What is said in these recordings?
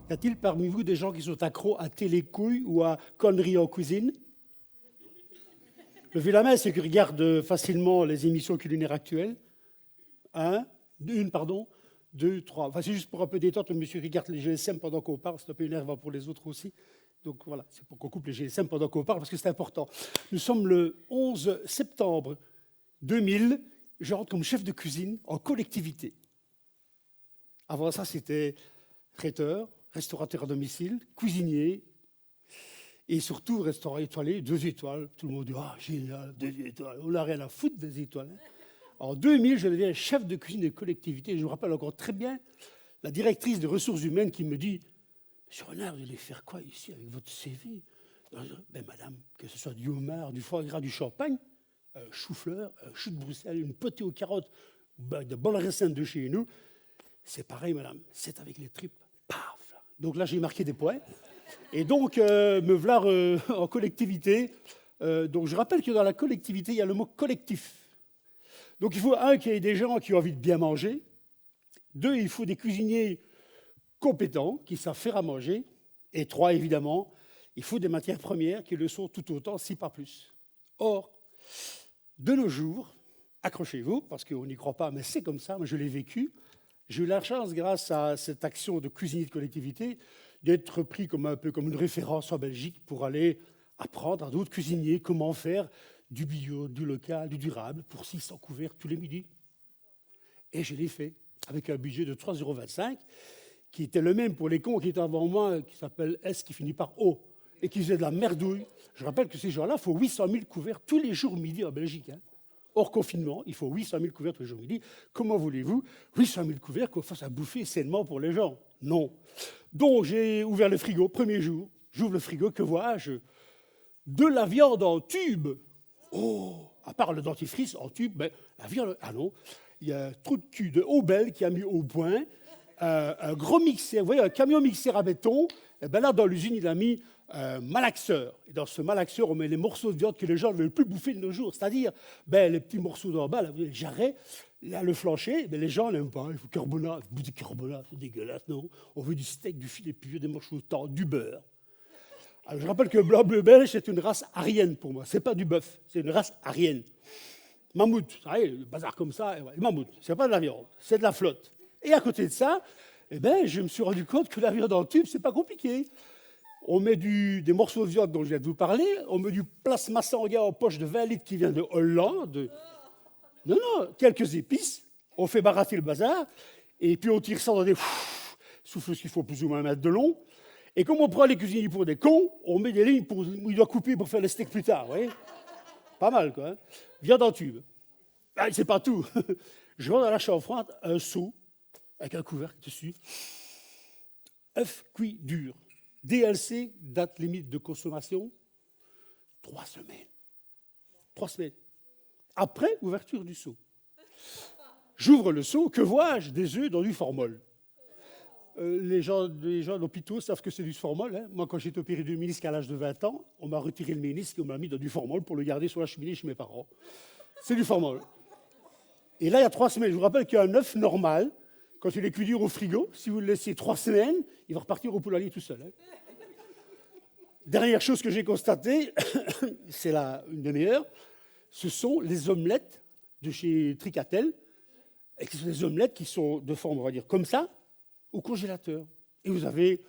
Y a-t-il parmi vous des gens qui sont accros à télécouilles ou à conneries en cuisine? Levez la main, ceux qui regardent facilement les émissions culinaires actuelles. Une, pardon. Deux, trois. Enfin, c'est juste pour un peu détente, le monsieur regarde les GSM pendant qu'on parle, c'est un peu énervant pour les autres aussi. Donc voilà, c'est pour qu'on coupe les GSM pendant qu'on parle, parce que c'est important. Nous sommes le 11 septembre 2000, je rentre comme chef de cuisine en collectivité. Avant ça, c'était traiteur, restaurateur à domicile, cuisinier, et surtout restaurant étoilé, 2 étoiles. Tout le monde dit « Ah, génial, 2 étoiles, on n'a rien à foutre des étoiles. » En 2000, je deviens chef de cuisine de collectivité. Je me rappelle encore très bien la directrice des ressources humaines qui me dit « Monsieur Renard, vous allez faire quoi ici avec votre CV ?» Ben madame, que ce soit du homard, du foie gras, du champagne, chou-fleur, chou de Bruxelles, une potée aux carottes, de bonnes racines de chez nous, c'est pareil, madame, c'est avec les tripes. Paf. Donc là, j'ai marqué des points. Et donc, me voilà en collectivité. Donc, je rappelle que dans la collectivité, il y a le mot collectif. Donc, il faut, qu'il y ait des gens qui ont envie de bien manger. 2, il faut des cuisiniers compétents qui savent faire à manger. Et 3, évidemment, il faut des matières premières qui le sont tout autant, si pas plus. Or, de nos jours, accrochez-vous, parce qu'on n'y croit pas, mais c'est comme ça, moi je l'ai vécu. J'ai eu la chance, grâce à cette action de cuisinier de collectivité, d'être pris un peu comme une référence en Belgique pour aller apprendre à d'autres cuisiniers comment faire du bio, du local, du durable pour 600 couverts tous les midis. Et je l'ai fait avec un budget de 3,25 €, qui était le même pour les cons qui étaient avant moi, qui s'appelle S, qui finit par O, et qui faisait de la merdouille. Je rappelle que ces gens-là, il faut 800 000 couverts tous les jours midi en Belgique. Hors confinement, il faut 800 000 couverts tous les jours midi. Comment voulez-vous 800 000 couverts qu'on fasse à bouffer sainement pour les gens? Non. Donc, j'ai ouvert le frigo, premier jour. J'ouvre le frigo, que vois-je? De la viande en tube. Oh, à part le dentifrice en tube, ben, la viande... Ah non, il y a un trou de cul de Aubel qui a mis au point un gros mixeur. Vous voyez, un camion mixeur à béton. Et ben là, dans l'usine, il a mis un malaxeur. Et dans ce malaxeur, on met les morceaux de viande que les gens ne veulent plus bouffer de nos jours. C'est-à-dire, ben, les petits morceaux d'en bas, là, les jarrets, là, le flancher, ben, les gens n'aiment pas. Il faut carbonate. Vous dites carbonate, c'est dégueulasse, non? On veut du steak, du filet puis des morceaux de thon, du beurre. Alors, je rappelle que le blanc bleu belge, c'est une race aryenne pour moi. Ce n'est pas du bœuf, c'est une race aryenne. Mammouth, vous savez, le bazar comme ça, mammouth, ce n'est pas de la viande, c'est de la flotte. Et à côté de ça, eh ben, je me suis rendu compte que la viande en tube, c'est pas compliqué. On met des morceaux de viande dont je viens de vous parler, on met du plasma sanguin en poche de 20 litres qui vient de Hollande. Non, quelques épices, on fait barater le bazar, et puis on tire ça dans des souffles qu'il faut plus ou moins 1 mètre de long. Et comme on prend les cuisiniers pour des cons, on met des lignes où il doit couper pour faire les steaks plus tard, vous voyez? Pas mal, quoi. Viande en tube. Ah, c'est pas tout. Je vends dans la chambre froide un seau avec un couvercle dessus. œuf cuit dur. DLC, date limite de consommation, 3 semaines. 3 semaines. Après ouverture du seau. J'ouvre le seau, que vois-je? Des œufs dans du formol. Les gens d'hôpitaux savent que c'est du formol. Hein. Moi, quand j'ai été opéré du ménisque à l'âge de 20 ans, on m'a retiré le ménisque et on m'a mis dans du formol pour le garder sur la cheminée chez mes parents. C'est du formol. Et là, il y a 3 semaines. Je vous rappelle qu'un œuf normal, quand il est cuit dur au frigo, si vous le laissez 3 semaines, il va repartir au poulailler tout seul. Hein. Dernière chose que j'ai constatée, c'est une des meilleures, ce sont les omelettes de chez Tricatel. Et ce sont des omelettes qui sont de forme, on va dire, comme ça, au congélateur. Et vous avez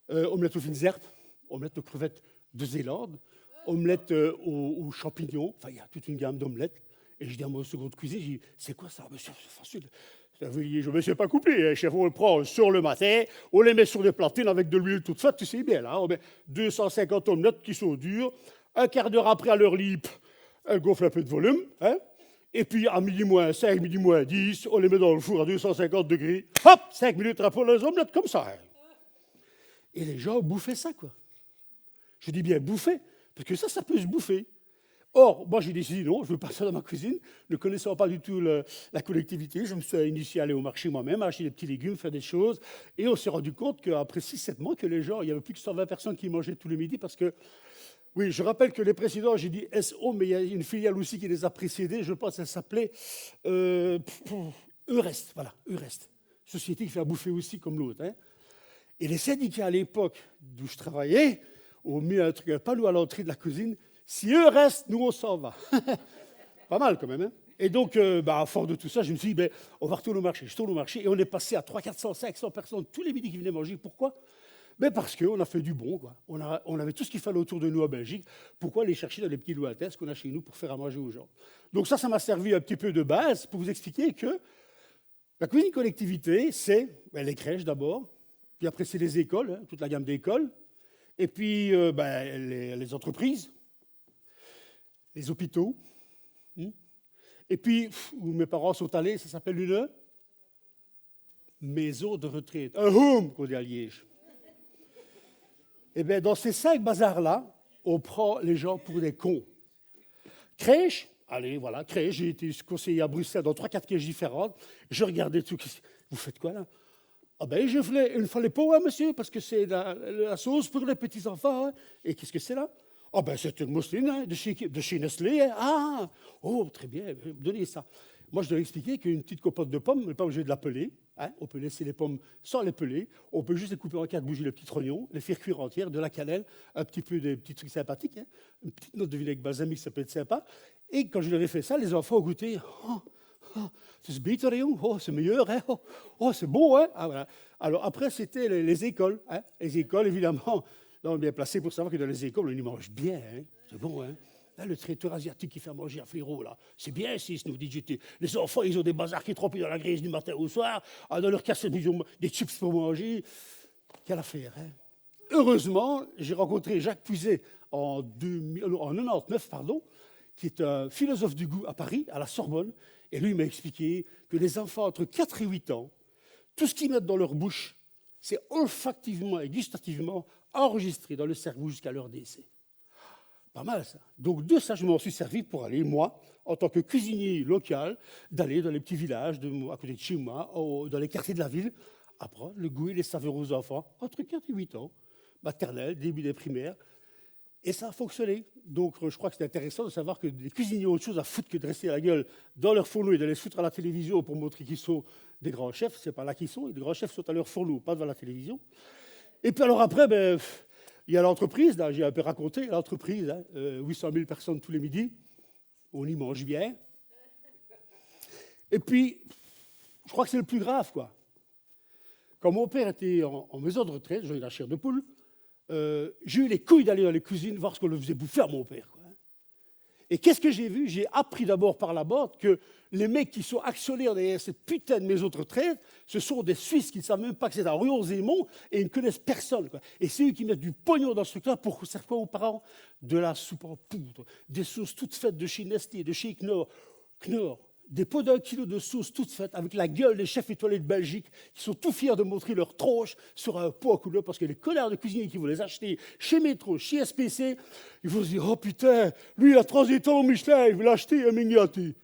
omelette aux fines herbes, omelette aux crevettes de Zélande, omelette aux champignons. Enfin, il y a toute une gamme d'omelettes. Et je dis à mon second de cuisine, je dis, c'est quoi ça? Monsieur, c'est facile. Je ne me suis pas coupé. Chef, on le prend sur le matin, on les met sur des platines avec de l'huile toute faite, tu sais bien, là. On met 250 omelettes qui sont dures. Un quart d'heure après, à leur lit, elles gonflent un peu de volume. Hein. Et puis, à midi moins 5, midi moins 10, on les met dans le four à 250 degrés. Hop, 5 minutes après, les omelettes comme ça. Hein. Et les gens bouffaient ça, quoi. Je dis bien bouffer, parce que ça peut se bouffer. Or, moi, j'ai décidé, non, je veux pas ça dans ma cuisine. Ne connaissant pas du tout la collectivité, je me suis initié à aller au marché moi-même, à acheter des petits légumes, faire des choses. Et on s'est rendu compte qu'après 6-7 mois, que les gens, il n'y avait plus que 120 personnes qui mangeaient tous les midis parce que, oui, je rappelle que les précédents, j'ai dit SO, mais il y a une filiale aussi qui les a précédés. Je pense qu'elle s'appelait Eurest, voilà, Eurest. Société qui fait à bouffer aussi comme l'autre. Hein. Et les syndicats à l'époque d'où je travaillais ont mis un truc, un panneau à l'entrée de la cuisine. Si eux restent, nous on s'en va. Pas mal quand même. Hein. Et donc, à force de tout ça, je me suis dit, on va retourner au marché. Je tourne au marché et on est passé à 300, 400, 500 personnes tous les midis qui venaient manger. Pourquoi? Parce qu'on a fait du bon. Quoi. On avait tout ce qu'il fallait autour de nous en Belgique. Pourquoi aller chercher dans les petits lointains ce qu'on a chez nous pour faire à manger aux gens? Donc ça m'a servi un petit peu de base pour vous expliquer que la cuisine collectivité, c'est les crèches d'abord, puis après c'est les écoles, hein, toute la gamme d'écoles, et puis les entreprises, les hôpitaux, et puis où mes parents sont allés, ça s'appelle une maison de retraite, un home qu'on dit à Liège. Et bien, dans ces 5 bazars-là, on prend les gens pour des cons. Crèche, allez, voilà, crèche, j'ai été conseiller à Bruxelles dans 3-4 crèches différentes. Je regardais tout. Vous faites quoi, là? Ah ben, je voulais une fois les pots, hein, monsieur, parce que c'est la sauce pour les petits-enfants. Hein. Et qu'est-ce que c'est, là? Ah ben, c'est une mousseline hein, de chez Nestlé. Hein. Ah, oh, très bien, donnez ça. Moi, je dois expliquer qu'une petite compote de pommes, on n'est pas obligé de la peler. Hein. On peut laisser les pommes sans les peler. On peut juste les couper en 4 bougies, les petits oignons, les faire cuire entières, de la cannelle, un petit peu de petits trucs sympathiques. Hein. Une petite note de vinaigre balsamique, ça peut être sympa. Et quand je leur ai fait ça, les enfants ont goûté. C'est beter, hein. Oh, c'est meilleur. Hein. Oh, c'est bon. Hein. Ah, voilà. Alors après, c'était les écoles. Hein. Les écoles, évidemment, là, on est bien placé pour savoir que dans les écoles, on y mange bien. Hein. C'est bon. Hein. Là, le traiteur asiatique qui fait manger à Fléau, là, c'est bien, si nous dit j'étais. Les enfants, ils ont des bazars qui trempent dans la graisse du matin au soir. Dans leur cassette, ils ont des chips pour manger. Quelle affaire, hein. Heureusement, j'ai rencontré Jacques Puiset en 99, qui est un philosophe du goût à Paris, à la Sorbonne. Et lui, il m'a expliqué que les enfants entre 4 et 8 ans, tout ce qu'ils mettent dans leur bouche, c'est olfactivement et gustativement enregistré dans le cerveau jusqu'à leur décès. Pas mal, ça. Donc, de ça, je m'en suis servi pour aller, moi, en tant que cuisinier local, d'aller dans les petits villages à côté de chez moi, dans les quartiers de la ville, apprendre le goût et les saveurs aux enfants, entre 4 et 8 ans, maternelle, début des primaires. Et ça a fonctionné. Donc, je crois que c'est intéressant de savoir que les cuisiniers ont autre chose à foutre que de rester la gueule dans leur fourneau et de les foutre à la télévision pour montrer qu'ils sont des grands chefs. C'est pas là qu'ils sont. Les grands chefs sont à leur fourneau, pas devant la télévision. Et puis alors après, il y a l'entreprise, là, j'ai un peu raconté, l'entreprise, hein, 800 000 personnes tous les midis, on y mange bien. Et puis, je crois que c'est le plus grave, quoi. Quand mon père était en maison de retraite, j'ai eu la chair de poule, j'ai eu les couilles d'aller dans les cuisines voir ce qu'on le faisait bouffer à mon père. Quoi. Et qu'est-ce que j'ai vu? J'ai appris d'abord par la bande que les mecs qui sont actionnaires derrière cette putain de maison de retraite, ce sont des Suisses qui ne savent même pas que c'est à Ruan-Zémont et ils ne connaissent personne. Quoi. Et c'est eux qui mettent du pognon dans ce truc-là pour servir quoi aux parents? De la soupe en poudre, des sauces toutes faites de chez Nestlé, de chez Knorr, des pots d'1 kilo de sauce toutes faites avec la gueule des chefs étoilés de Belgique qui sont tout fiers de montrer leur tronche sur un pot à couleur parce que les connards de cuisiniers qui vont les acheter chez Métro, chez SPC, ils vont se dire « Oh putain, lui il a transité au Michelin, il veut l'acheter un Mignati. »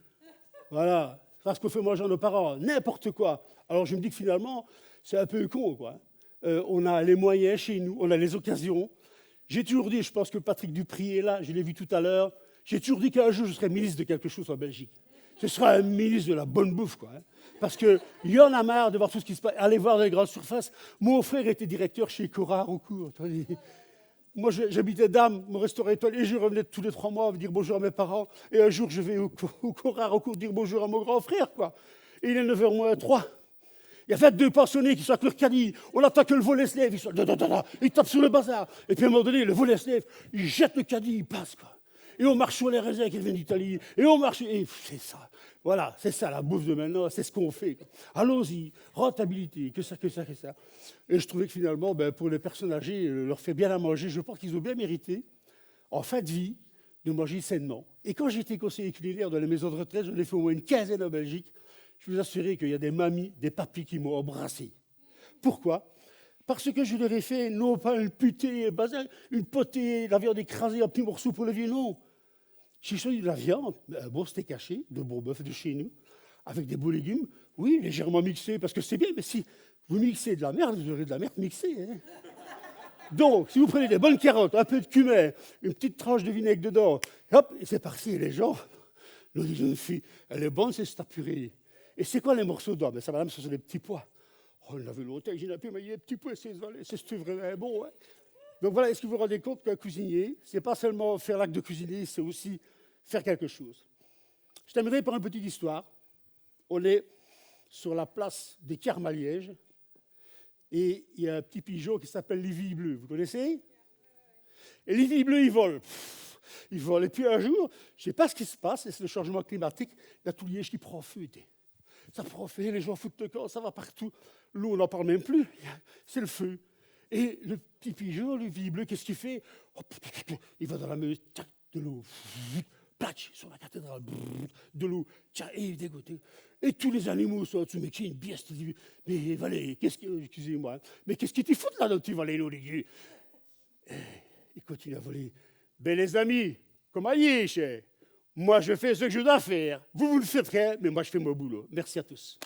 Voilà, c'est ce qu'on fait manger à nos parents, n'importe quoi. Alors je me dis que finalement, c'est un peu con, quoi. On a les moyens chez nous, on a les occasions. J'ai toujours dit, je pense que Patrick Dupry est là, je l'ai vu tout à l'heure, j'ai toujours dit qu'un jour je serai ministre de quelque chose en Belgique. Ce sera un ministre de la bonne bouffe, quoi. Hein. Parce qu'il y en a marre de voir tout ce qui se passe. Allez voir dans les grandes surfaces. Mon frère était directeur chez Cora à Roucourt. Moi, j'habitais Dame, mon restaurant étoilé, et je revenais tous les 3 mois dire bonjour à mes parents. Et un jour, je vais au Cora à Roucourt dire bonjour à mon grand frère, quoi. Et il est 9h moins 3. Il y a 22 pensionnés qui sont avec leur caddie. On attend que le volet se lève. Ils tapent sur le bazar. Et puis à un moment donné, le volet se lève. Ils jettent le caddie, ils passent, quoi. Et on marche sur les raisins qui viennent d'Italie. Et on marche. Et c'est ça. Voilà, c'est ça la bouffe de maintenant. C'est ce qu'on fait. Allons-y. Rentabilité. Que ça. Et je trouvais que finalement, pour les personnes âgées, leur faire bien à manger. Je pense qu'ils ont bien mérité, en fin de vie, de manger sainement. Et quand j'étais conseiller culinaire dans les maisons de retraite, j'en ai fait au moins une quinzaine en Belgique. Je vous assure qu'il y a des mamies, des papis qui m'ont embrassé. Pourquoi? Parce que je leur ai fait, non pas une putée, une potée, la viande écrasée en petits morceaux pour le vieux, non. J'ai choisi de la viande, un bon steak haché, de bon bœuf de chez nous, avec des beaux légumes, oui, légèrement mixés, parce que c'est bien, mais si vous mixez de la merde, vous aurez de la merde mixée. Hein. Donc, si vous prenez des bonnes carottes, un peu de cumin, une petite tranche de vinaigre dedans, hop, et c'est parti, et les gens, nous disent une fille, elle est bonne, c'est cette purée. Et c'est quoi les morceaux d'or? Ça, madame, ce sont des petits pois. Oh, il avait longtemps que j'ai nappé, mais il y a un petit peu essayé de valer. C'est vraiment bon. Hein? Donc voilà, est-ce que vous vous rendez compte qu'un cuisinier, c'est pas seulement faire l'acte de cuisiner, c'est aussi faire quelque chose. Je terminerai par une petite histoire. On est sur la place des Carmes à Liège, et il y a un petit pigeon qui s'appelle Livy Bleu. Vous connaissez? Et Livy Bleu, il vole. Il vole. Et puis un jour, je ne sais pas ce qui se passe, et c'est le changement climatique, il y a tout Liège qui prend feu. Ça prend feu, les gens foutent le camp, ça va partout. L'eau, on n'en parle même plus. C'est le feu. Et le petit pigeon, le Livy Bleu, qu'est-ce qu'il fait? Il va dans la meute, de l'eau. Platch, sur la cathédrale, de l'eau, tiens, et il est dégoûté. Et tous les animaux sont en-dessous, mais qui est une bieste, il dit, mais Valé, excusez-moi, mais qu'est-ce qu'ils te foutent là, dans le petit Valé, il continue à voler. Ben les amis, comment y est, cher? Moi, je fais ce que je dois faire. Vous le faites rien, mais moi, je fais mon boulot. Merci à tous.